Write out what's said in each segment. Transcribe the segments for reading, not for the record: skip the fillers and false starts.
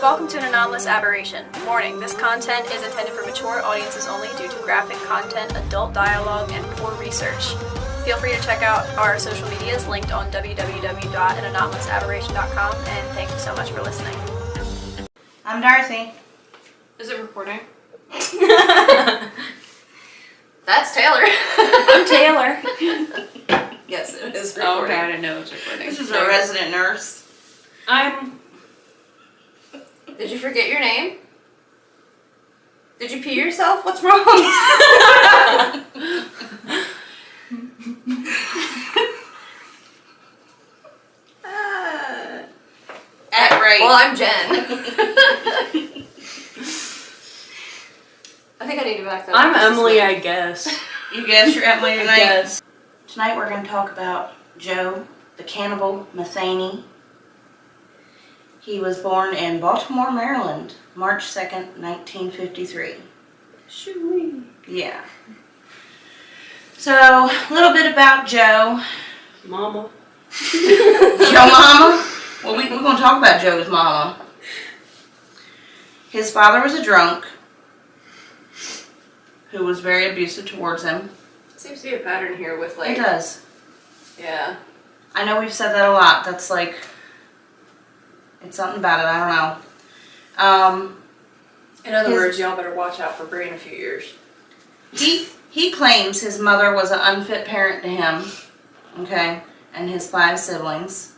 Welcome to an Anomalous Aberration. Warning, this content is intended for mature audiences only due to graphic content, adult dialogue, and poor research. Feel free to check out our social medias linked on www.anomalousaberration.com, and thank you so much for listening. I'm Dorothy. Is it recording? That's Taylor. I'm Taylor. Yes, it is Oh, recording. okay, I didn't know it was recording. This is a resident nurse. Did you forget your name? Did you pee yourself? What's wrong? At right. Well, I'm Jen. I think I need to back that up. I'm Emilee, I guess. You guess you're Emilee tonight? Yes. Tonight we're going to talk about Joe, the Cannibal Metheny. He was born in Baltimore, Maryland, March 2nd, 1953. Shoo-wee. Yeah. So, a little bit about Joe. Mama. Joe Mama? Well, we're going to talk about Joe's mama. His father was a drunk who was very abusive towards him. Seems to be a pattern here with like. It does. Yeah. I know we've said that a lot. That's like, it's something about it. I don't know. In other words, y'all better watch out for Brie in a few years. He claims his mother was an unfit parent to him, okay, and his 5 siblings,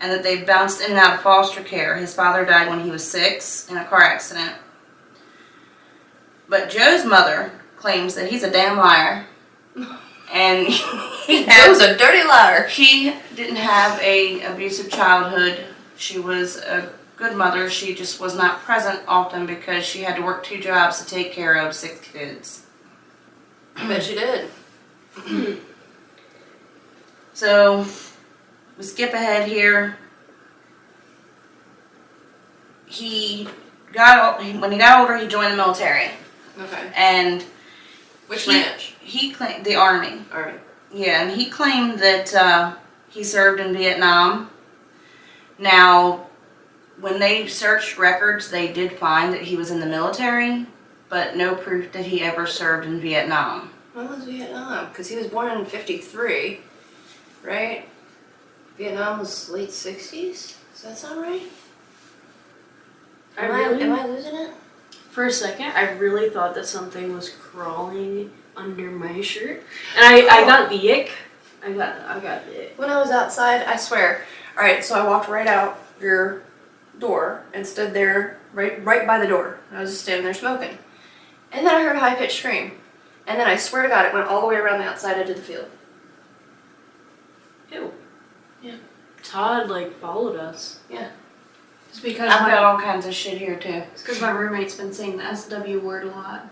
and that they bounced in and out of foster care. His father died when he was 6 in a car accident. But Joe's mother claims that he's a damn liar. And Joe's a dirty liar. He didn't have a abusive childhood. She was a good mother. She just was not present often because she had to work 2 jobs to take care of 6 kids. I bet she did. So, we skip ahead here. When he got older, he joined the military. Okay. And Which ranch? He claimed the Army. Army. Yeah, and he claimed that he served in Vietnam. Now, when they searched records, they did find that he was in the military, but no proof that he ever served in Vietnam. When was Vietnam? Because he was born in 53, right? Vietnam was late 60s? Does that sound right? Am I losing it? For a second, I really thought that something was crawling under my shirt, and I got the ick. I got the ick. When I was outside, I swear. All right, so I walked right out your door and stood there right by the door. I was just standing there smoking, and then I heard a high-pitched scream, and then I swear to God, it went all the way around the outside edge of the field. Ew. Yeah. Todd followed us. Yeah. It's because I've got all kinds of shit here too. It's because my roommate's been saying the SW word a lot.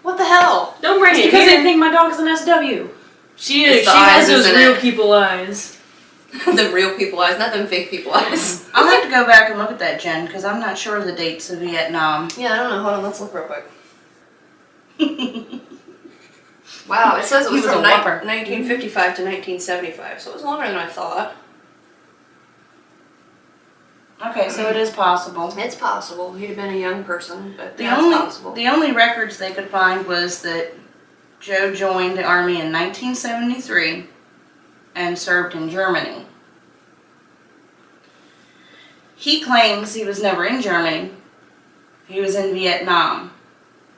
What the hell? Don't bring it because because I think my dog's an SW. She is. It's the She eyes, has those isn't real it? people eyes. Them real people eyes, not them fake people eyes. I'll have to go back and look at that, Jen, because I'm not sure of the dates of Vietnam. Yeah, I don't know. Hold on, let's look real quick. Wow, it says it was He was from a whopper. 1955 to 1975, so it was longer than I thought. Okay, so it is possible. It's possible. He'd have been a young person, but The that's possible. only records they could find was that Joe joined the Army in 1973 and served in Germany. He claims he was never in Germany. He was in Vietnam.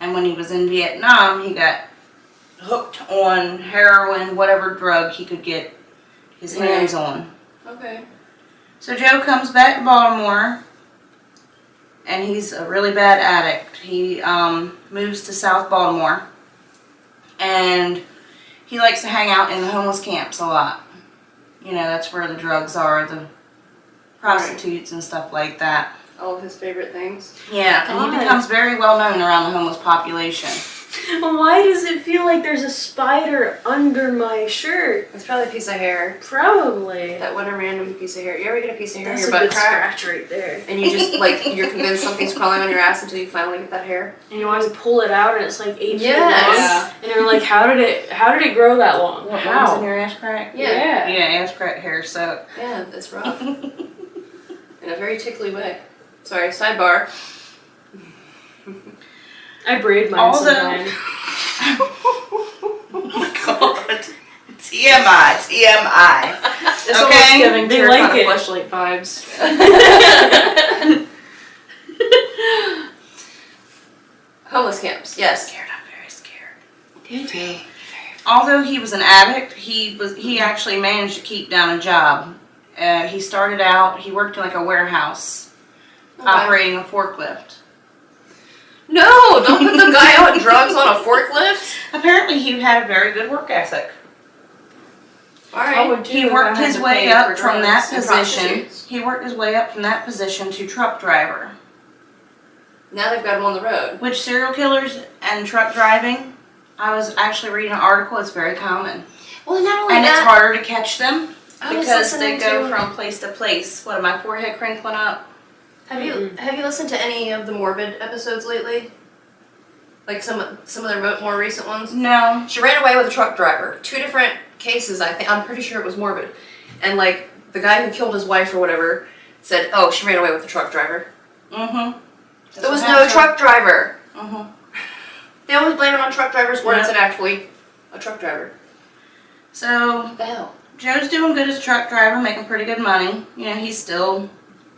And when he was in Vietnam, he got hooked on heroin, whatever drug he could get his hands on. Okay. So Joe comes back to Baltimore, and he's a really bad addict. He moves to South Baltimore, and he likes to hang out in the homeless camps a lot. You know, that's where the drugs are, the prostitutes and stuff like that. All of his favorite things. Yeah, and he God. becomes very well known around the homeless population. Why does it feel like there's a spider under my shirt? It's probably a piece of hair. Probably. That one random piece of hair. You ever get a piece of hair That's in a your butt good crack? scratch right there. And you just, you're convinced something's crawling on your ass until you finally get that hair? And you always pull it out and it's 8 feet long. Yes. And you're like, how did it grow that long? What, How? ones in your ass crack? Yeah. Yeah, ass crack hair suck. Yeah, that's rough. In a very tickly way. Sorry, sidebar. I braid mine Although- sometimes. Oh my god. TMI. It's Okay, almost giving they Terracotta like it. Fleshlight vibes. Homeless camps, yes. I'm very scared. Me too. Although he was an addict, he actually managed to keep down a job. He started out, he worked in like a warehouse, operating a forklift. No, don't put the guy on drugs on a forklift. Apparently he had a very good work ethic. Alright. He worked his way up from that position. He worked his way up from that position to truck driver. Now they've got him on the road. Which serial killers and truck driving, I was actually reading an article, it's very common. Well, not only And that, it's harder to catch them I was because they listening go to- from place to place. What, am my forehead crinkling up? Have you listened to any of the Morbid episodes lately? Like some of their more recent ones? No. She ran away with a truck driver. 2 different cases, I think. I'm pretty sure it was Morbid. And like the guy who killed his wife or whatever said, "Oh, she ran away with a truck driver." Mm-hmm. There was no truck driver. Mm-hmm. They always blame it on truck drivers when Yeah. it's actually a truck driver. So, What the hell? Joe's doing good as a truck driver, making pretty good money. You know, he's still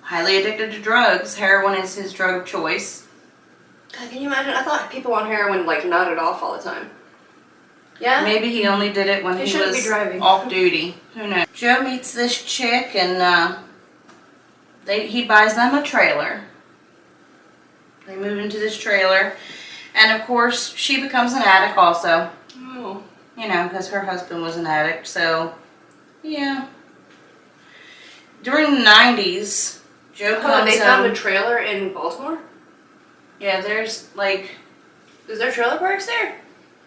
highly addicted to drugs. Heroin is his drug of choice. God, can you imagine? I thought people on heroin like nodded off all the time. Yeah? Maybe he only did it when He he shouldn't be was driving. off duty. Who knows? Joe meets this chick and he buys them a trailer. They move into this trailer. And of course, she becomes an addict also. Oh. You know, because her husband was an addict. So, yeah. During the 90s, Joe Oh, and comes they found a home. trailer in Baltimore? Yeah, there's like Is there trailer parks there?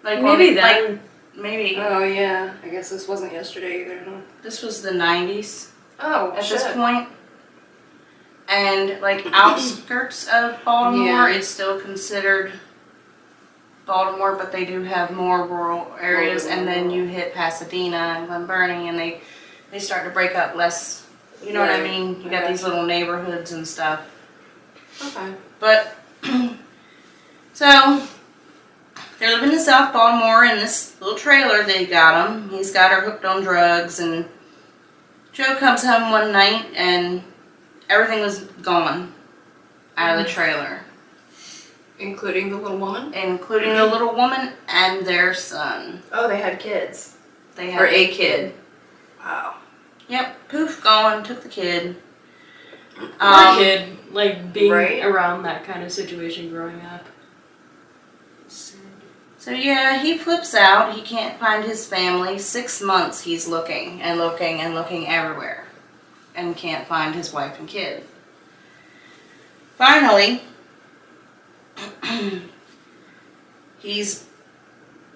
Maybe on- then. maybe. Oh, yeah. I guess this wasn't yesterday either, huh? This was the 90s. Oh, At shit. this point. And like outskirts of Baltimore, Yeah. it's still considered Baltimore, but they do have more rural areas. And then you hit Pasadena and Glen Burnie, and they start to break up less. You know what I Right. mean? You I got these gotcha. little neighborhoods and stuff. Okay. But so they're living in South Baltimore in this little trailer they got him. He's got her hooked on drugs, and Joe comes home one night and everything was gone out of the trailer, Including the little woman? including the little woman and their son. Oh, they had kids. They had Or a kid. Wow. Yep, poof, gone. Took the kid. Poor kid, like being Right? around that kind of situation growing up. Sad. So yeah, he flips out. He can't find his family. 6 months he's looking and looking and looking everywhere, and can't find his wife and kid. Finally, he's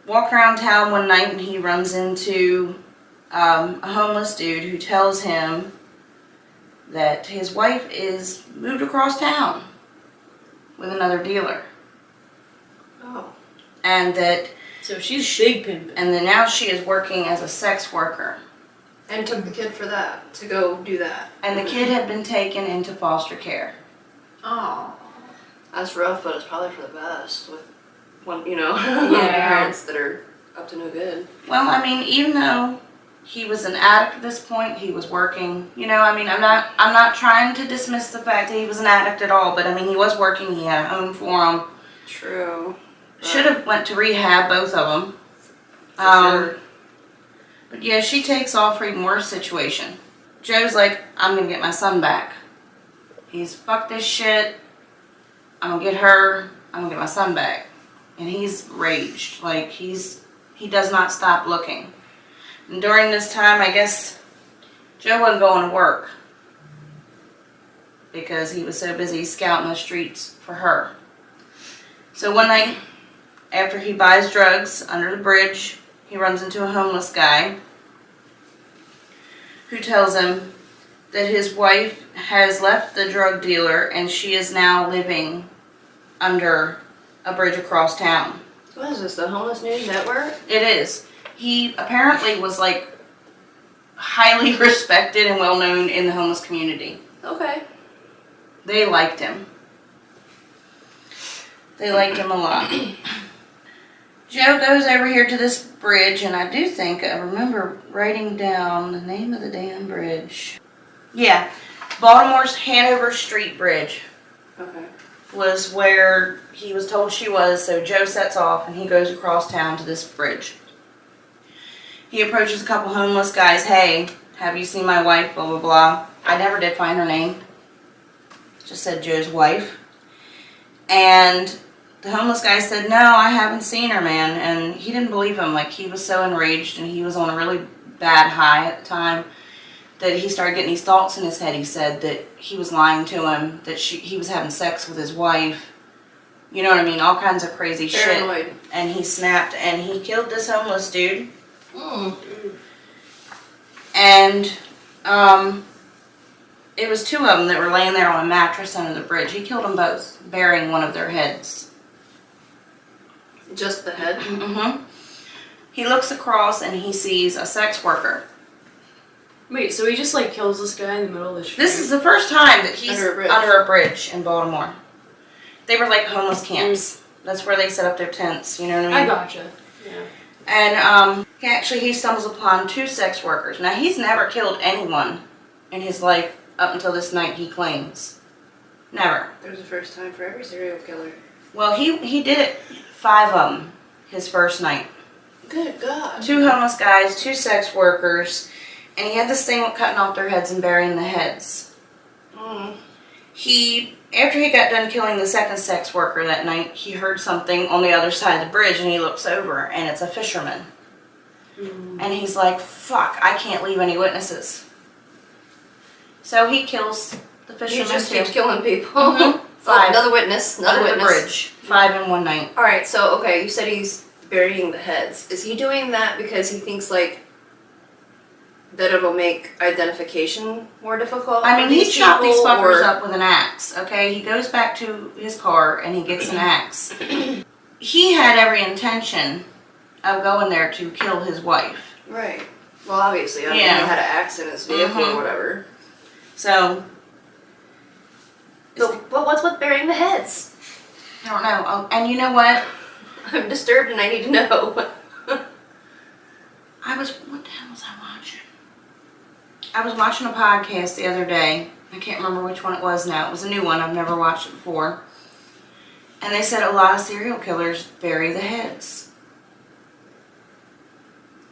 walking around town one night and he runs into a homeless dude who tells him that his wife is moved across town with another dealer, Oh. and that So she's big pimpin'. and then now she is working as a sex worker. And took the kid for that, to go do that. And the kid had been taken into foster care. Oh. That's rough, but it's probably for the best with one, Yeah. parents that are up to no good. Well, I mean, even though he was an addict at this point, he was working. I mean, I'm not trying to dismiss the fact that he was an addict at all, but I mean, he was working. He had a home for him. True. Should have went to rehab, both of them. Sure. But yeah, she takes off for even worse situation. Joe's like, I'm gonna get my son back. He's fuck this shit. I'm gonna get her. I'm gonna get my son back. And he's raged. Like he does not stop looking. And during this time, I guess Joe wasn't going to work because he was so busy scouting the streets for her. So one night, after he buys drugs under the bridge, he runs into a homeless guy who tells him that his wife has left the drug dealer and she is now living under a bridge across town. What is this, the Homeless News Network? It is. He apparently was like highly respected and well known in the homeless community. Okay. They liked him. They liked him a lot. Joe goes over here to this bridge, and I do think I remember writing down the name of the damn bridge. Yeah, Baltimore's Hanover Street Bridge Okay. was where he was told she was, so Joe sets off and he goes across town to this bridge. He approaches a couple homeless guys. Hey, have you seen my wife? Blah, blah, blah. I never did find her name. Just said Joe's wife. And the homeless guy said, no, I haven't seen her, man. And he didn't believe him. Like, he was so enraged and he was on a really bad high at the time that he started getting these thoughts in his head. He said that he was lying to him, that he was having sex with his wife. You know what I mean? All kinds of crazy Paranoid. shit. And he snapped and he killed this homeless dude. And it was two of them that were laying there on a mattress under the bridge. He killed them both, burying one of their heads. Just the head? Mm-hmm. He looks across and he sees a sex worker. Wait, so he just like kills this guy in the middle of the street? This is the first time that he's Under a bridge in Baltimore. They were like homeless camps. That's where they set up their tents, you know what I mean? I gotcha. Yeah. And he stumbles upon two sex workers. Now, he's never killed anyone in his life up until this night, he claims. Never. There's a first time for every serial killer. Well, he did it, 5 of them, his first night. Good God. 2 homeless guys, 2 sex workers, and he had this thing with cutting off their heads and burying the heads. After he got done killing the second sex worker that night, he heard something on the other side of the bridge, and he looks over, and it's a fisherman. And he's like, fuck, I can't leave any witnesses. So he kills the fisherman. He just too. keeps killing people. Mhm. 5. Another witness. Another Under witness. the bridge. 5 in one night. Alright, so, okay, you said he's burying the heads. Is he doing that because he thinks, like, that it'll make identification more difficult? I mean, he chopped these fuckers or... up with an axe, okay? He goes back to his car and he gets an axe. He had every intention of going there to kill his wife. Right. Well, obviously, I don't know how to axe in his vehicle or whatever. So, But what's with burying the heads? I don't know. Oh, and you know what? I'm disturbed and I need to know. What the hell was I watching? I was watching a podcast the other day. I can't remember which one it was now. It was a new one. I've never watched it before. And they said a lot of serial killers bury the heads.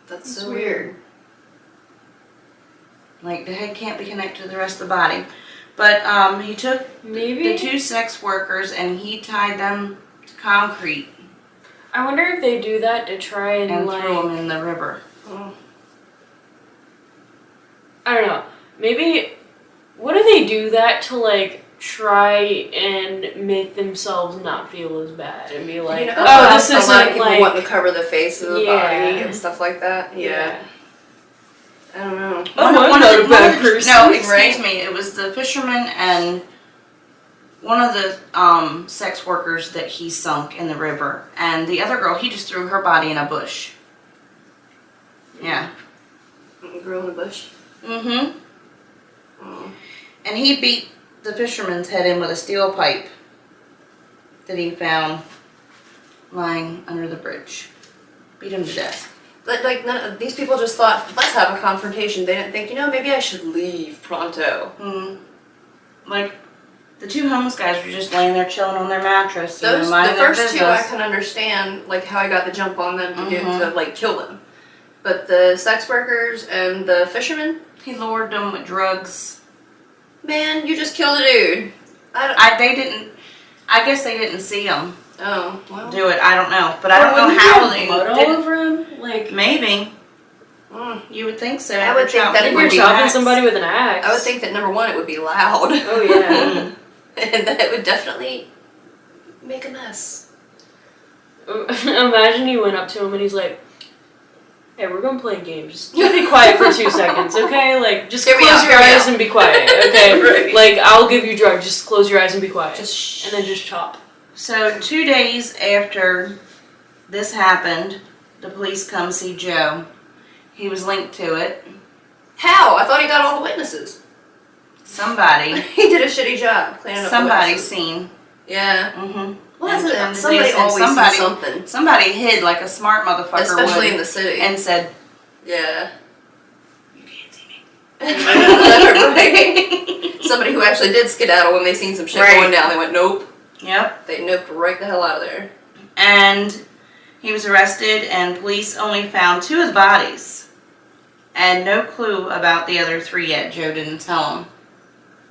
That's so weird. Like, the head can't be connected to the rest of the body. But he took the 2 sex workers and he tied them to concrete. I wonder if they do that to try and like... threw them in the river. I don't know. Maybe... What do they do that to like try and make themselves not feel as bad and be like, oh, this isn't a lot of people like... want to cover the face of the body and stuff like that. Yeah. I don't know. I'm not a bad person. No, excuse me. It was the fisherman and one of the sex workers that he sunk in the river. And the other girl, he just threw her body in a bush. Yeah. Girl in the bush? Mm-hmm. And he beat the fisherman's head in with a steel pipe that he found lying under the bridge. Beat him to death. Like these people just thought, let's have a confrontation. They didn't think, maybe I should leave pronto. Like, the 2 homeless guys were just laying there chilling on their mattress. The first 2 I can understand, like how I got the jump on them to like kill them. But the sex workers and the fishermen, he lured them with drugs. Man, you just killed a dude. I guess they didn't see him. Oh, well. Do it. I don't know, but I don't know how they blood all over him. Like maybe. You would think so. I would think that if you're chopping somebody with an axe. I would think that number 1, it would be loud. Oh yeah, and that it would definitely make a mess. Imagine he went up to him and he's like, "Hey, we're gonna play a game. Just be quiet for 2 seconds, okay? Like, just close your eyes and be quiet, okay? Right. Like, I'll give you drugs. Just close your eyes and be quiet. Just shh. And then just chop." So 2 days after this happened, the police come see Joe. He was linked to it. How? I thought he got all the witnesses. somebody, He did a shitty job cleaning up the somebody's messes. seen. Yeah. Mm-hmm. Well, that's And it. turned Somebody this, and always sees something. Somebody hid like a smart motherfucker Especially would, in the city. and said, Yeah. "You can't see me." Right. Somebody who actually did skedaddle when they seen some shit Right. going down. They went, nope. Yep. They noped right the hell out of there. And he was arrested, and police only found 2 of the bodies, and no clue about the other 3 yet. Joe didn't tell them.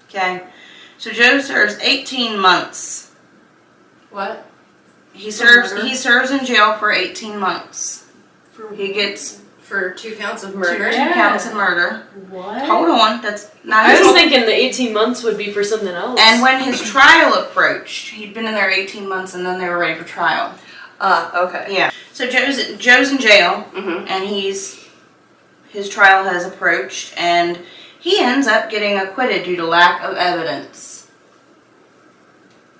Okay, so Joe serves 18 months. What? He For serves murder? he serves in jail for 18 months. He gets For 2 counts of 2 murder? Yeah. counts of murder. What? Hold on, that's not I his was fault. thinking the 18 months would be for something else. And when his trial approached, he'd been in there 18 months, and then they were ready for trial. Okay. Yeah. So Joe's in jail, Mm-hmm. and his trial has approached, and he ends up getting acquitted due to lack of evidence.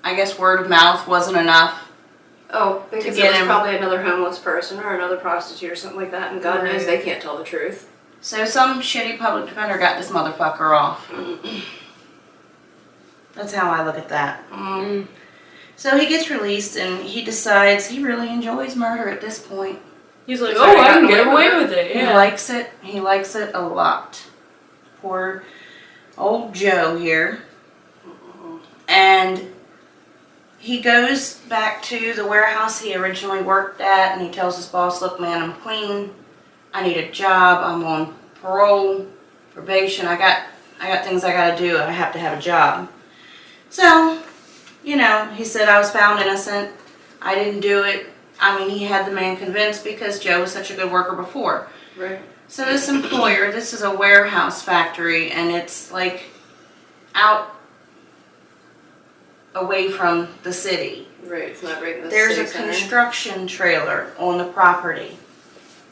I guess word of mouth wasn't enough. Oh, because get it was him- probably another homeless person or another prostitute or something like that, and God knows Right. they can't tell the truth. So some shitty public defender got this motherfucker off. That's how I look at that. Mm. So he gets released, and he decides he really enjoys murder at this point. He's like, He's oh, already I can gotten get away away with with it. He Yeah. likes it. He likes it a lot. Poor old Joe here. And he goes back to the warehouse he originally worked at, and he tells his boss, look, man, I'm clean. I need a job. I'm on parole, probation. I got things I got to do. I have to have a job. So, you know, he said, I was found innocent. I didn't do it. I mean, he had the man convinced because Joe was such a good worker before. Right. So this employer, this is a warehouse factory, and it's like out away from the city. Right, it's not right in the There's city a center. construction trailer on the property.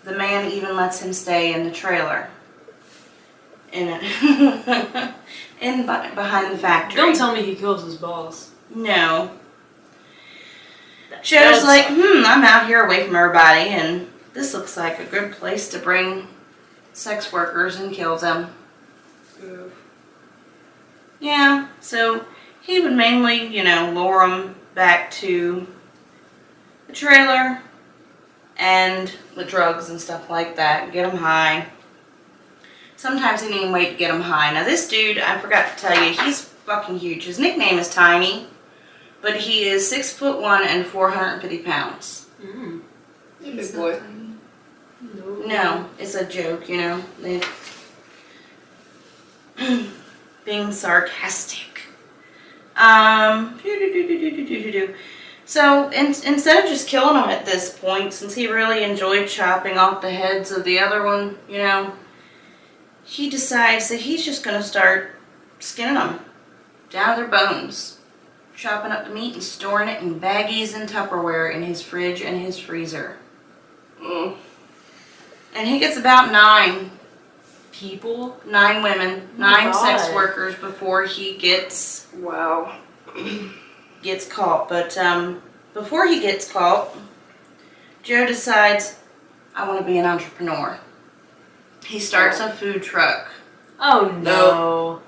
The man even lets him stay in the trailer. Behind the factory. Don't tell me he kills his boss. No. That Joe's would like, suck. I'm out here away from everybody, and this looks like a good place to bring sex workers and kill them. Oof. Yeah, so he would mainly, lure them back to the trailer and the drugs and stuff like that, get them high. Sometimes he didn't even wait to get them high. Now this dude, I forgot to tell you, he's fucking huge. His nickname is Tiny, but he is 6'1" and 450 pounds. Mm. Big boy. No, it's a joke, They- being sarcastic. So instead of just killing him at this point, since he really enjoyed chopping off the heads of the other one, he decides that he's just going to start skinning them down to their bones, chopping up the meat and storing it in baggies and Tupperware in his fridge and his freezer. Mm. And he gets about 9 People? 9 women, Oh my 9 sex God. workers before he gets Wow. caught. But before he gets caught, Joe decides, I want to be an entrepreneur. He starts a food truck. Oh no.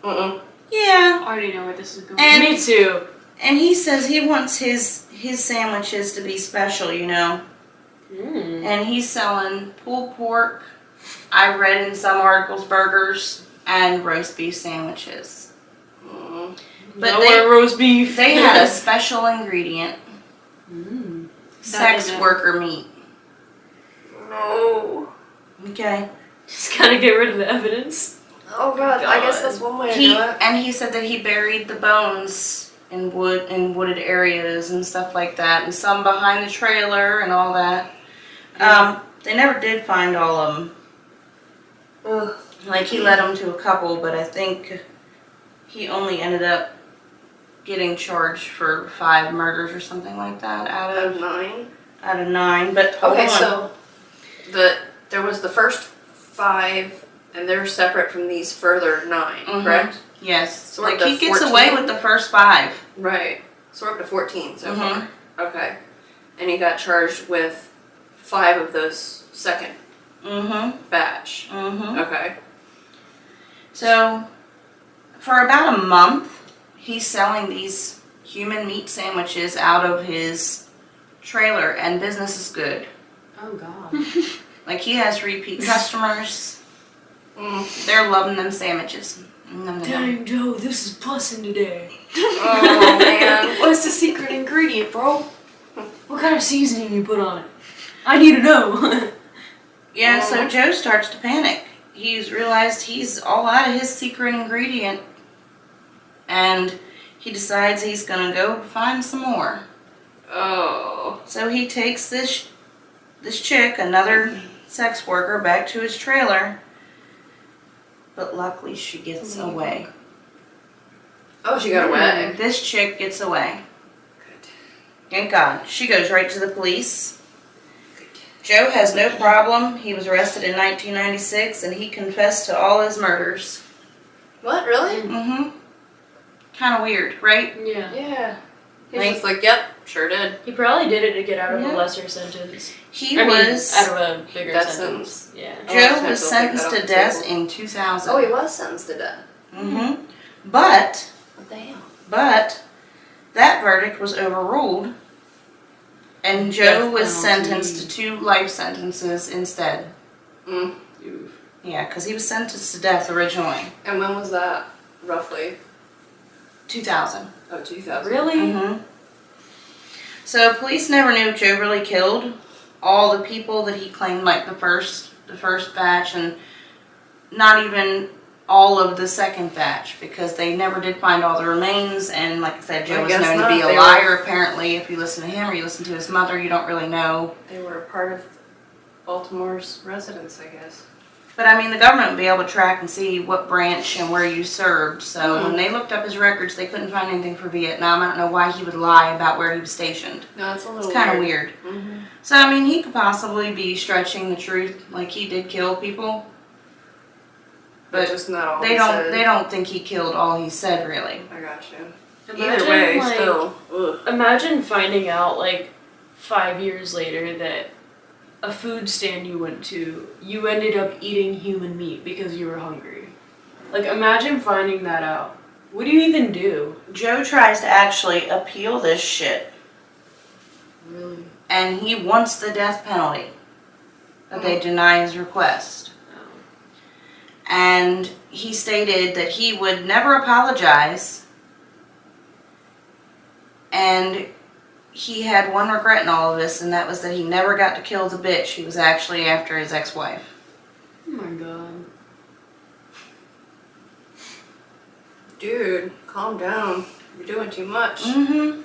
Mm-mm. Yeah, I already know where this is going. And- Me too. and he says he wants his sandwiches to be special, Mm. And he's selling pulled pork, I read in some articles, burgers, and roast beef sandwiches. Mm. But No they- more roast beef. They had a special ingredient, Mm. sex isn't- worker meat. No. Okay. Just gotta get rid of the evidence. Oh God, I guess that's one way to do it. And he said that he buried the bones in wooded areas and stuff like that, and some behind the trailer and all that. They never did find all of them. Ugh. Like, he led them to a couple, but I think he only ended up getting charged for 5 murders or something like that out Out of of 9. 9. But hold Okay, on. so there was the first 5, and they're separate from these further 9, Mhm. correct? Yes, So we're like up to he gets 14? away with the first 5. Right. So we're up to 14 so Mhm. far. Okay. And he got charged with 5 of those second Mm-hmm. batch. Mm-hmm. Okay. So, for about a month, he's selling these human meat sandwiches out of his trailer, and business is good. Oh God. Like, he has repeat customers. They're loving them sandwiches. Dang, Joe, this is bussin' today. Oh man. What's the secret ingredient, bro? What kind of seasoning you put on it? I need to know. Yeah, so Joe starts to panic. He's realized he's all out of his secret ingredient, and he decides he's gonna go find some more. Oh. So he takes this chick, another sex worker, back to his trailer, but luckily she gets away. Oh, she got away. This chick gets away. Good. Thank God. She goes right to the police. Joe has no problem. He was arrested in 1996, and he confessed to all his murders. What, really? Mm-hmm. Kind of weird, right? Yeah. Yeah. He's Like- just like, yep, sure did. He probably did it to get out of Yeah. a lesser sentence. He I mean, was... out of a bigger Death sentence. Yeah. Oh, Joe I was still take sentenced that to off the death table. in 2000. Oh, he was sentenced to death. Mm-hmm. But What the hell? that verdict was overruled, and Joe Death was penalty. sentenced to 2 life sentences instead. Mm. Yeah, because he was sentenced to death originally. And when was that, roughly? 2000. Oh, 2000. Really? Mm-hmm. So police never knew if Joe really killed all the people that he claimed, like the first batch, and not even all of the second batch, because they never did find all the remains. And like I said, Joe I was guess known to not. be a They liar. Apparently, if you listen to him or you listen to his mother, you don't really know. They were a part of Baltimore's residents, I guess. But I mean, the government would be able to track and see what branch and where you served. So when they looked up his records, they couldn't find anything for Vietnam. I don't know why he would lie about where he was stationed. No, it's a little It's kind of weird. Mm-hmm. So I mean, he could possibly be stretching the truth, like he did kill people. But just not all They he don't. said. They don't think he killed all he said, really. I got you. Imagine, Either way, like, still. Ugh. Imagine finding out, like, 5 years later that a food stand you went to, you ended up eating human meat because you were hungry. Like, imagine finding that out. What do you even do? Joe tries to actually appeal this shit, Really? and he wants the death penalty, but they deny his request. And he stated that he would never apologize, and he had one regret in all of this, and that was that he never got to kill the bitch. He was actually after his ex-wife. Oh my God. Dude, calm down. You're doing too much. Mm-hmm.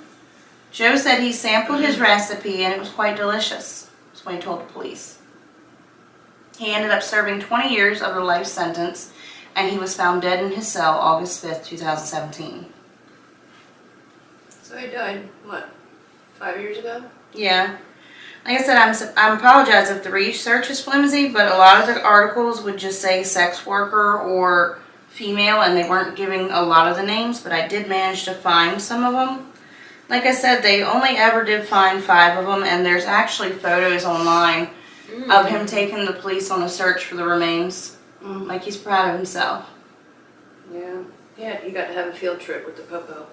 Joe said he sampled his recipe, and it was quite delicious. That's what he told the police. He ended up serving 20 years of a life sentence, and he was found dead in his cell August 5th, 2017. So he died, what, 5 years ago? Yeah. Like I said, I apologize if the research is flimsy, but a lot of the articles would just say sex worker or female, and they weren't giving a lot of the names, but I did manage to find some of them. Like I said, they only ever did find 5 of them, and there's actually photos online of him taking the police on a search for the remains. Like, he's proud of himself. Yeah. Yeah, you got to have a field trip with the Popo.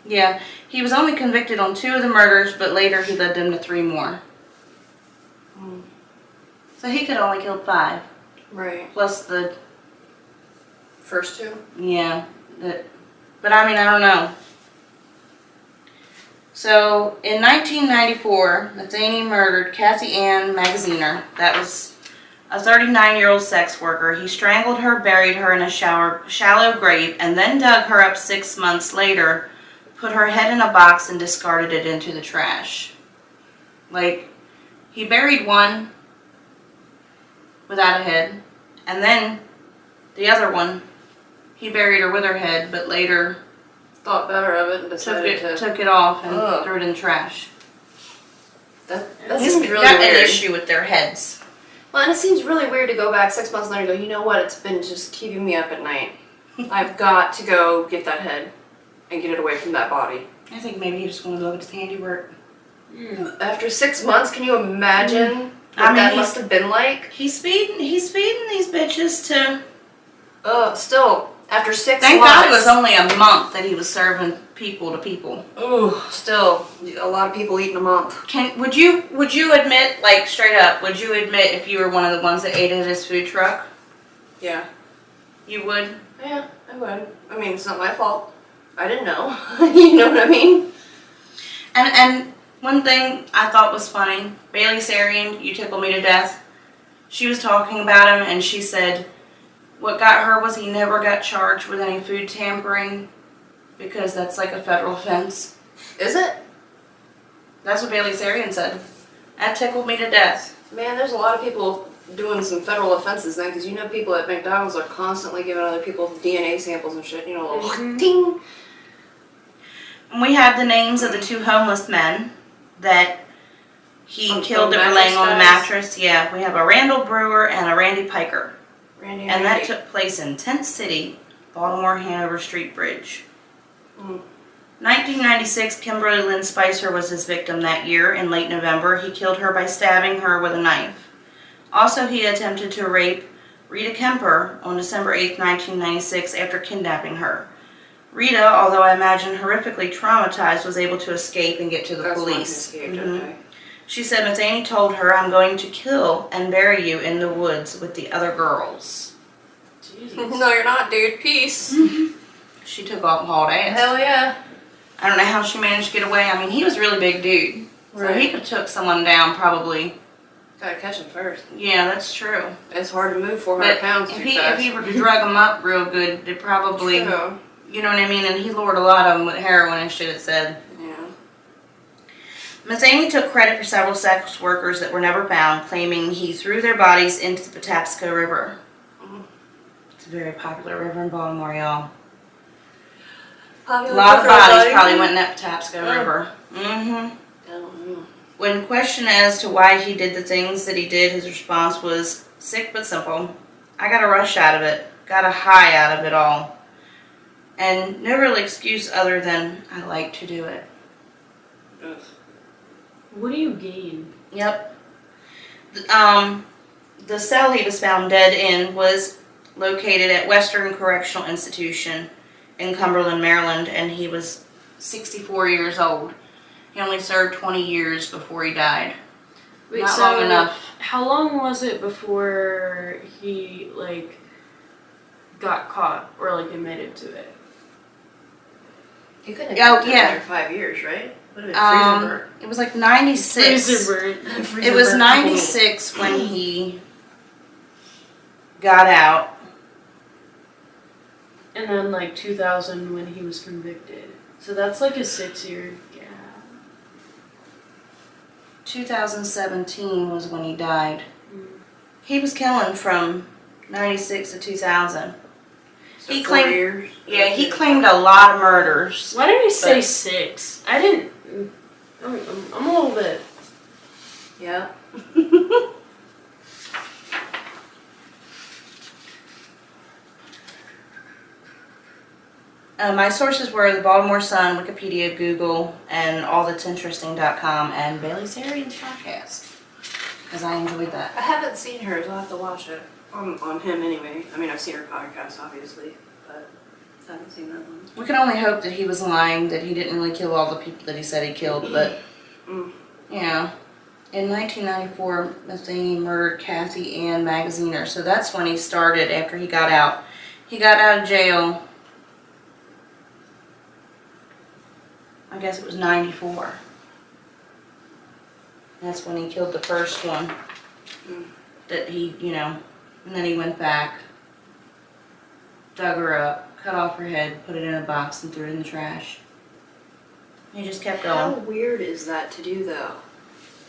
Yeah, he was only convicted on 2 of the murders, but later he led them to 3 more. So he could have only killed 5. Right. Plus the, First 2? yeah. But I mean, I don't know. So, in 1994, Metheny murdered Kathy Ann Magaziner. That was a 39-year-old sex worker. He strangled her, buried her in a shallow grave, and then dug her up 6 months later, put her head in a box, and discarded it into the trash. Like, he buried one without a head, and then the other one, he buried her with her head, but later Thought better of it and decided took it off and Ugh. threw it in the trash. That He's seems really got an weird. issue with their heads. Well, and it seems really weird to go back 6 months later and go, you know what, it's been just keeping me up at night. I've got to go get that head and get it away from that body. I think maybe he just wanted to look at his handiwork. After 6 months, can you imagine what I mean, that he's- must have been like? He's feeding these bitches to Still, after 6 Thank months. God it was only a month that he was serving people to people. Ooh, still, a lot of people eat in a month. Would you admit, like straight up, would you admit if you were one of the ones that ate at his food truck? Yeah. You would? Yeah, I would. I mean, it's not my fault. I didn't know. You know what I mean? And one thing I thought was funny, Bailey Sarian, you tickle me to death. She was talking about him and she said what got her was he never got charged with any food tampering because that's like a federal offense. Is it? That's what Bailey Sarian said. That tickled me to death. Man, there's a lot of people doing some federal offenses then, because you know people at McDonald's are constantly giving other people DNA samples and shit, you know, little ding. And we have the names of the 2 homeless men that he killed that were laying on the mattress. Yeah, we have a Randall Brewer and a Randy Piker. And that took place in Tent City, Baltimore Hanover Street Bridge. 1996, Kimberly Lynn Spicer was his victim that year. In late November, he killed her by stabbing her with a knife. Also, he attempted to rape Rita Kemper on December 8, 1996, after kidnapping her. Rita, although I imagine horrifically traumatized, was able to escape and get to the police. Okay. She said Metheny told her, "I'm going to kill and bury you in the woods with the other girls." Jesus. No, you're not, dude. Peace. She took off and hauled ass. Hell yeah. I don't know how she managed to get away. I mean, he was a really big dude. So Right. he could have took someone down probably. Gotta catch him first. Yeah, that's true. It's hard to move 400 But pounds if too he, fast. if he were to drug him up real good, they probably, True. you know what I mean? And he lured a lot of them with heroin and shit, it said. Yeah. Metheny took credit for several sex workers that were never found, claiming he threw their bodies into the Patapsco River. It's a very popular river in Baltimore, y'all. A lot of bodies probably went in that Patapsco River. I don't know. When questioned as to why he did the things that he did, his response was sick but simple. I got a rush out of it, got a high out of it all. And no real excuse other than I like to do it. Ugh. What do you gain? Yep. The cell he was found dead in was located at Western Correctional Institution in Cumberland, Maryland, and he was 64 years old. He only served 20 years before he died. Wait, Not so long enough. How long was it before he, like, got caught or, like, admitted to it? He couldn't have Oh, been yeah. there 5 years, right? Would have been freezer burn. It was like 96. Freezer burn. It was 96 when he got out. And then, like, 2000 when he was convicted. So that's, like, a 6-year gap. 2017 was when he died. He was killing from 96 to 2000. So He 4 claimed- years. Yeah, he claimed a lot of murders. Why did I say But- 6? I didn't... I'm a little bit... Yeah. My sources were the Baltimore Sun, Wikipedia, Google, and allthat'sinteresting.com, and Bailey Sarian's podcast. Because I enjoyed that. I haven't seen hers. I'll have to watch it. On him anyway. I mean, I've seen her podcast, obviously, but I haven't seen that one. We can only hope that he was lying, that he didn't really kill all the people that he said he killed, but, yeah. In 1994, Metheny murdered Kathy Ann Magaziner, so that's when he started after he got out. He got out of jail, I guess it was 94. That's when he killed the first one. That he, you know, and then he went back, dug her up, cut off her head, put it in a box, and threw it in the trash. He just kept How going. weird is that to do, though?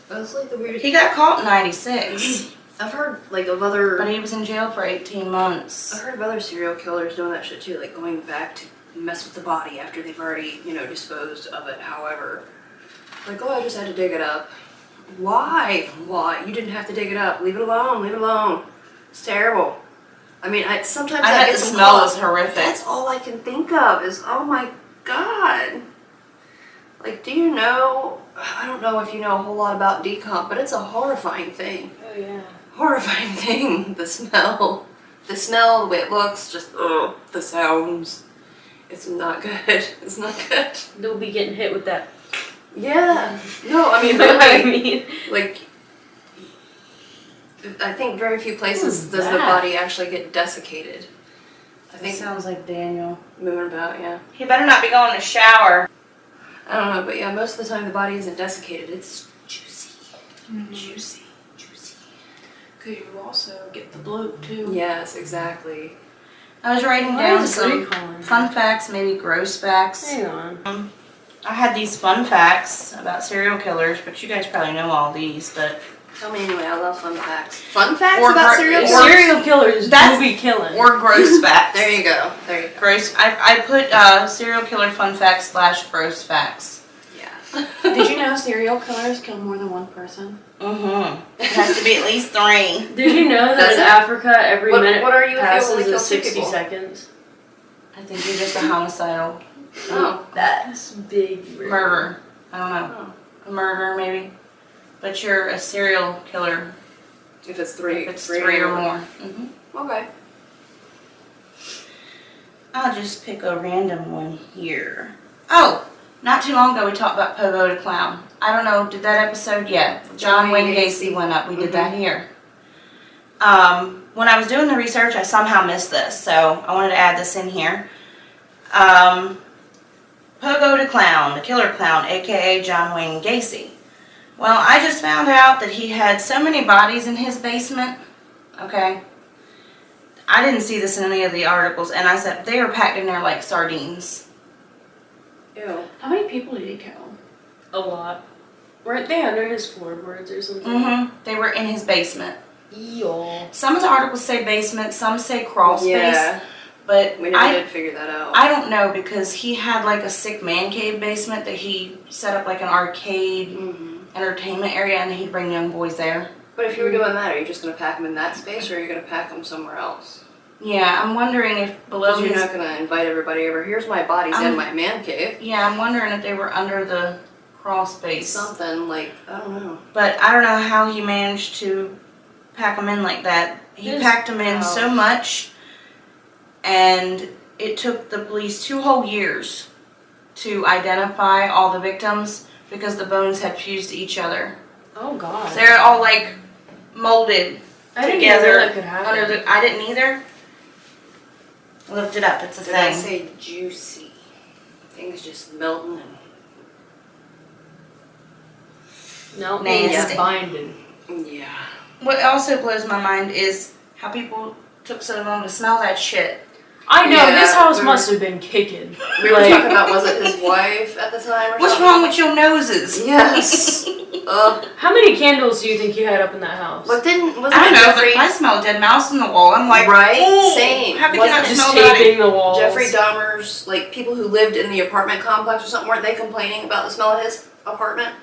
That's like the weirdest. He got caught in 96, I've heard like of other. but he was in jail for 18 months. I've heard of other serial killers doing that shit too, like going back to mess with the body after they've already, you know, disposed of it. However, like, oh, I just had to dig it up. Why? Why? You didn't have to dig it up. Leave it alone. Leave it alone. It's terrible. I mean, sometimes I I bet get the some smell calls. was horrific. That's all I can think of is, oh my god. Like, do you know? I don't know if you know a whole lot about decomp, but it's a horrifying thing. Oh, yeah. Horrifying thing. The smell. The smell, the way it looks, just the sounds. It's not good. It's not good. They'll be getting hit with that. Yeah. No, I mean, You know what I really, mean? like, I think very few places Who's does the that? body actually get desiccated. I It think sounds like Daniel. moving about, yeah. He better not be going to shower. I don't know, but yeah, most of the time the body isn't desiccated. It's juicy. Juicy. Could you also get the bloat too? Yes, exactly. I was writing Why down is some recalling? fun facts, maybe gross facts. Hang on. I had these fun facts about serial killers, but you guys probably know all these, but Tell me anyway, I love fun facts. Fun facts Or about gr- serial or- killers? Serial killers That's- do be killing. or gross facts. There you go. There you go. Gross. I put serial killer fun facts / gross facts. Yeah. Did you know serial killers kill more than one person? It has to be at least 3. Did you know that Does in it? Africa every What- minute what are you if you passes only kill is 2 60 people? seconds? I think you're just a homicidal Oh. That's big murder. I don't know. A murderer maybe, but you're a serial killer If it's 3. if it's 3 or more. Okay. I'll just pick a random one here. Oh, not too long ago we talked about Pogo the Clown. I don't know, did that episode? Yeah. John Wayne Gacy went up. We did that here. When I was doing the research, I somehow missed this, so I wanted to add this in here. Pogo the Clown, the killer clown, aka John Wayne Gacy. Well, I just found out that he had so many bodies in his basement. Okay. I didn't see this in any of the articles, and I said they were packed in there like sardines. Ew. How many people did he kill? A lot. Weren't they under his floorboards or something? They were in his basement. Y'all. Some of the articles say basement, some say crawl space, Yeah. but We never did figure that out. I don't know because he had like a sick man cave basement that he set up like an arcade entertainment area, and he'd bring young boys there. But if you were doing that, are you just going to pack them in that space, or are you going to pack them somewhere else? Yeah, I'm wondering if below Because you're his... not going to invite everybody over. Here's my bodies in my man cave. Yeah, I'm wondering if they were under the crawl space. Something like, I don't know. But I don't know how he managed to pack them in like that. He packed them in so much, and it took the police 2 whole years to identify all the victims because the bones had fused to each other. Oh god. So they're all like molded I didn't together. know that could happen. I didn't either. I looked it up. It's a Did I thing. say juicy? Things just melting No, Nasty. binding. and... Yeah. What also blows my mind is how people took so long to smell that shit. I know, Yeah, this house we were- must have been kicking. We were Like- talking about, was it his wife at the time or What's something? wrong with your noses? Yes. How many candles do you think you had up in that house? Wasn't I it don't know, Jeffrey? but I smell a dead mouse in the wall. I'm like, Right? "Ooh, Same. How could you Wasn't not it Just smell that? taping the walls. Jeffrey Dahmer's, like, people who lived in the apartment complex or something, weren't they complaining about the smell of his apartment?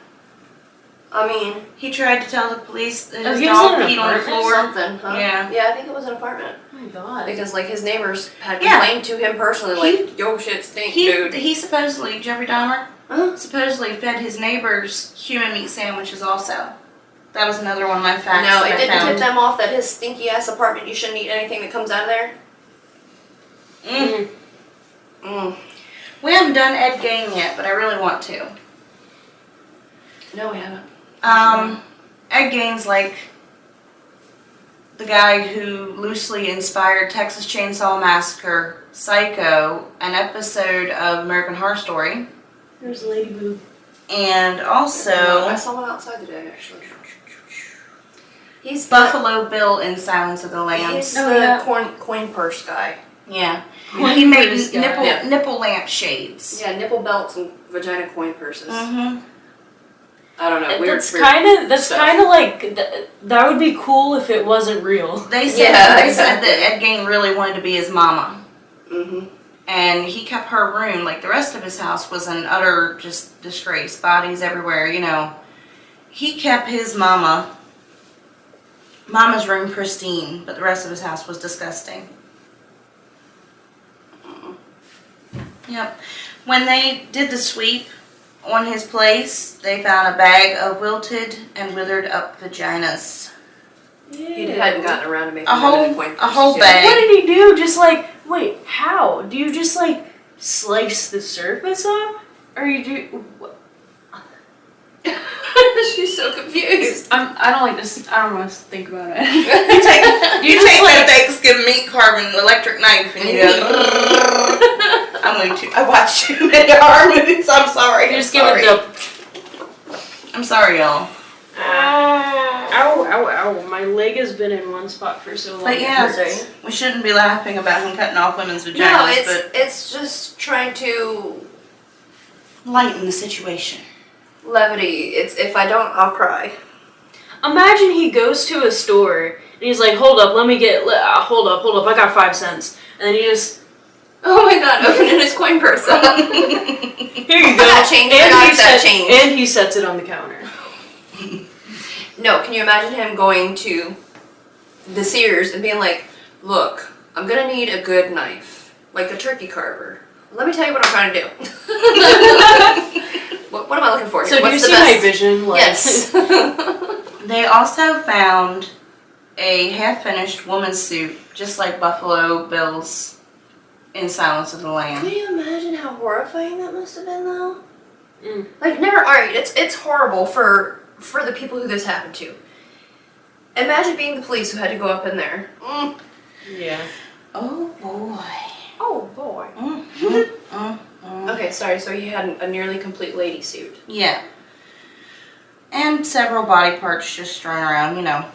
I mean, He tried to tell the police that Oh, his he was dog in an peed on the apartment? floor. something, huh? Yeah. Yeah, I think it was an apartment. Oh my god. Because, like, his neighbors had Yeah. complained to him personally, like, yo, shit stink, dude. He supposedly, Jeffrey Dahmer, Huh? supposedly fed his neighbors human meat sandwiches also. That was another one of my facts No, that it I didn't found. tip them off that his stinky ass apartment, you shouldn't eat anything that comes out of there. We haven't done Ed Gein yet, but I really want to. No, we haven't. Ed Gein's like the guy who loosely inspired Texas Chainsaw Massacre, Psycho, an episode of American Horror Story, There's Lady Boo. and I also saw one outside today, actually. He's Buffalo Bill in Silence of the Lambs. He's Oh, the yeah. coin purse guy. Yeah. Coin He made purse guy. nipple lamp shades. Yeah, nipple belts and vagina coin purses. Mm-hmm. I don't know. Weird. That's weird kind of stuff. like that would be cool if it wasn't real. They said Yeah, they said exactly. that Ed Gein really wanted to be his mama. Mm-hmm. And he kept her room, like the rest of his house was an utter just disgrace, bodies everywhere, you know. He kept his mama's room pristine, but the rest of his house was disgusting. Yep. When they did the sweep on his place, they found a bag of wilted and withered up vaginas. He hadn't gotten around to making A whole- them into coin a whole purses yet. bag. What did he do? Just like, wait, how? Do you just like slice the surface up? Or you do. What? She's so confused. I don't like this. I don't want to think about it. You take that Thanksgiving meat carving electric knife and you go. I watched too many horror movies. I'm sorry. You just give it I'm sorry, y'all. Ow, ow, ow. My leg has been in one spot for so long. But yeah, Sorry. we shouldn't be laughing about him cutting off women's vaginas, No, but it's just trying to lighten the situation. levity. It's if I don't, I'll cry. Imagine he goes to a store and he's like, hold up, let me get, hold up, I got 5 cents. And then he just, Oh my god, opening his coin purse up. here you go. I got change, I got that change. And he sets it on the counter. No, can you imagine him going to the Sears and being like, look, I'm gonna need a good knife, like a turkey carver. Let me tell you what I'm trying to do. what am I looking for here? So do you What's the see my best? vision? Like, Yes. They also found a half-finished woman's suit, just like Buffalo Bill's in Silence of the Can Lambs. you imagine how horrifying that must have been, though? Mm. Like, never. All right, it's horrible for the people who this happened to. Imagine being the police who had to go up in there. yeah. Oh boy. Oh boy. Okay, sorry. So he had a nearly complete lady suit. Yeah. And several body parts just strewn around, you know.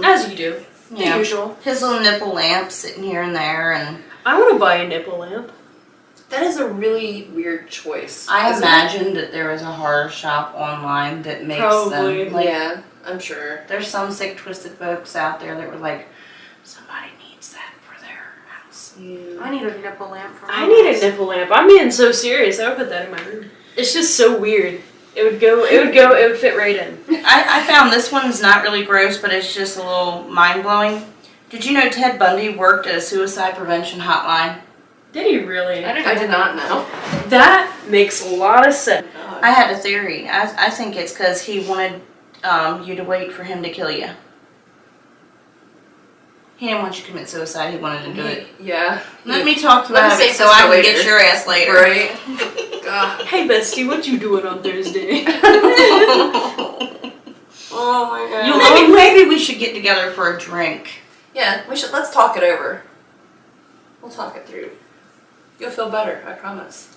As you do. Yeah. The usual. His little nipple lamp sitting here and there, and I want to buy a nipple lamp. That is a really weird choice. I isn't it? imagined that there was a horror shop online that makes Probably. them. Like, Yeah, I'm sure. there's some sick, twisted folks out there that were like, somebody needs that for their house. I need a nipple lamp for my I house. need a nipple lamp. I'm being so serious. I would put that in my room. It's just so weird. It would fit right in. I found this one's not really gross, but it's just a little mind-blowing. Did you know Ted Bundy worked at a suicide prevention hotline? Did he really? I did not know. That makes a lot of sense. I had a theory. I think it's because he wanted you to wait for him to kill you. He didn't want you to commit suicide. He wanted to do it. Yeah. Let me talk you Let me out of it save so this I for can get later. your ass later. Right. God. Hey bestie, what you doing on Thursday? Oh my god. Maybe we should get together for a drink. Yeah, let's talk it over. We'll talk it through. You'll feel better, I promise.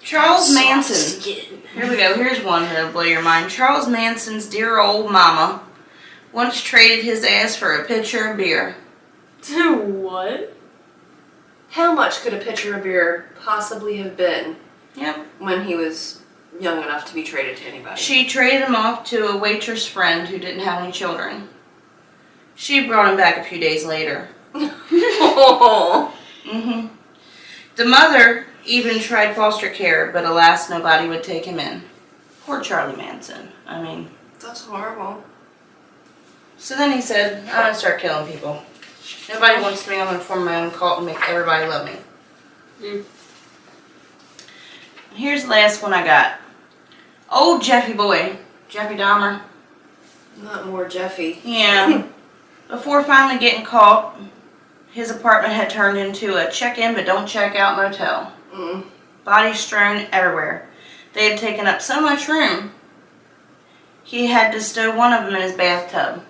Charles Manson. Here we go. Here's one that'll blow your mind. Charles Manson's dear old mama once traded his ass for a pitcher of beer. What? How much could a pitcher of beer possibly have been Yep. when he was young enough to be traded to anybody? She traded him off to a waitress friend who didn't have any children. She brought him back a few days later. Oh. The mother even tried foster care, but alas, nobody would take him in. Poor Charlie Manson. I mean, That's horrible. so then he said, I'm going to start killing people. Nobody wants me, I'm going to form my own cult and make everybody love me. And here's the last one I got. Old Jeffy boy, Jeffy Dahmer. Not more Jeffy. Yeah. Before finally getting caught, his apartment had turned into a check-in but don't check out motel. Bodies strewn everywhere. They had taken up so much room, he had to stow one of them in his bathtub.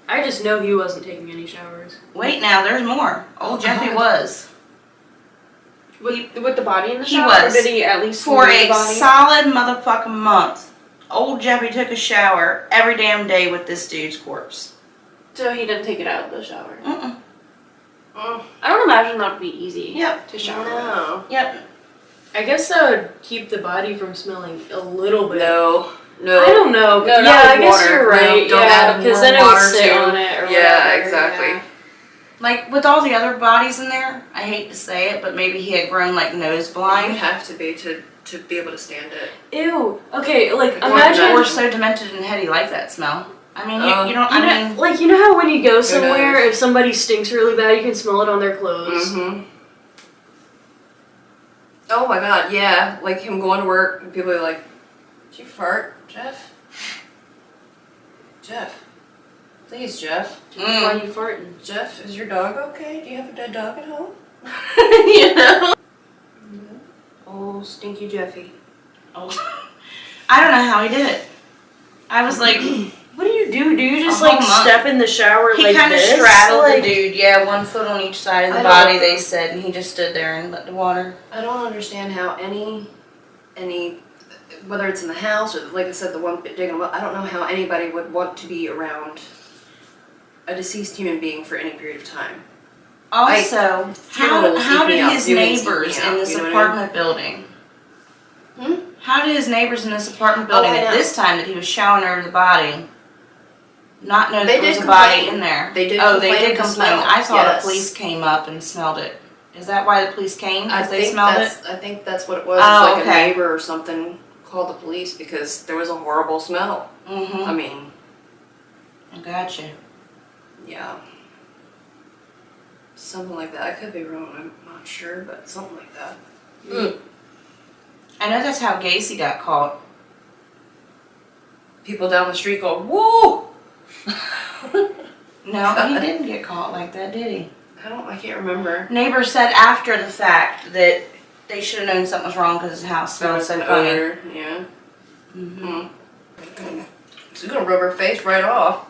I just know he wasn't taking any showers. Wait now, there's more. Old Jeffy was. With the body in the He shower? was. Or did he at least For move a the body? solid motherfucking month, old Jeffy took a shower every damn day with this dude's corpse. So he didn't take it out of the shower. Mm-mm. I don't imagine that would be easy Yep. to shower. No. Yep. I guess that would keep the body from smelling a little bit. No. No. I don't know. No, Yeah, not I with guess water. you're right. No, don't yeah, add because more then it would water sit to- on it or Yeah, whatever. exactly. Yeah. Like, with all the other bodies in there, I hate to say it, but maybe he had grown, like, nose You blind. have to be to be able to stand it. Ew. Okay, like Or imagine. Or so demented and heady like that smell. I mean, you don't, You I know, mean, like you know how when you go somewhere, knows? if somebody stinks really bad, you can smell it on their clothes. Oh my god, yeah. Like him going to work and people are like, did you fart, Jeff? Jeff. Please, Jeff. Why are you farting? Jeff, is your dog okay? Do you have a dead dog at home? You know? Oh, stinky Jeffy. Oh. I don't know how he did it. I was like, What do you do? Do you just A whole like month. step in the shower he like kind of this? straddled Like, the dude. Yeah, 1 foot on each side of the I don't- body, they said, and he just stood there and let the water. I don't understand how any, whether it's in the house or like I said, the one digging them up, I don't know how anybody would want to be around a deceased human being for any period of time. Also, funerals how keep me did out, his viewings keep me neighbors out, in this you know what I mean? apartment building? How did his neighbors in this apartment Oh, building I at know. this time that he was showering over the body not know They there was did a body complain. in there? They did Oh, they complain did of the complain. smell, I thought yes. the police came up and smelled it. Is that why the police came? I Because they think smelled it? I think that's what it was. Oh, It's like okay. a neighbor or something called the police because there was a horrible smell. I Mm-hmm. mean, I gotcha. yeah. Something like that. I could be wrong, I'm not sure, but something like that. I know that's how Gacy got caught. People down the street go, whoa! No, he didn't get caught like that, did he? I can't remember. Neighbor said after the fact that they should have known something was wrong because his house There smelled was so an funny. odor, yeah. Mm-hmm. She's gonna rub her face right off.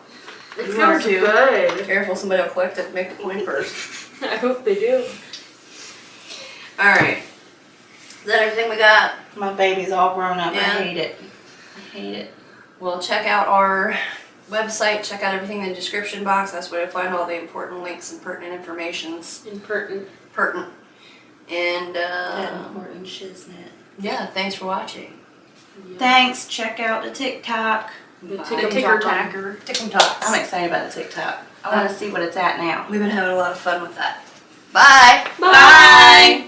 It You are feels too. good. Careful, somebody will collect it and make the coin first. I hope they do. Alright. Is that everything we got? My baby's all grown up. Yeah. I hate it. I hate it. Well, check out our website, check out everything in the description box. That's where you'll find all the important links and pertinent informations. Impertinent. Pertinent. And, That important shiznit. yeah, thanks for watching. Thanks. Check out the TikTok. The Bye. ticker-tacker. Tick-em-tocks. I'm excited about the TikTok. I want to see what it's at now. We've been having a lot of fun with that. Bye! Bye.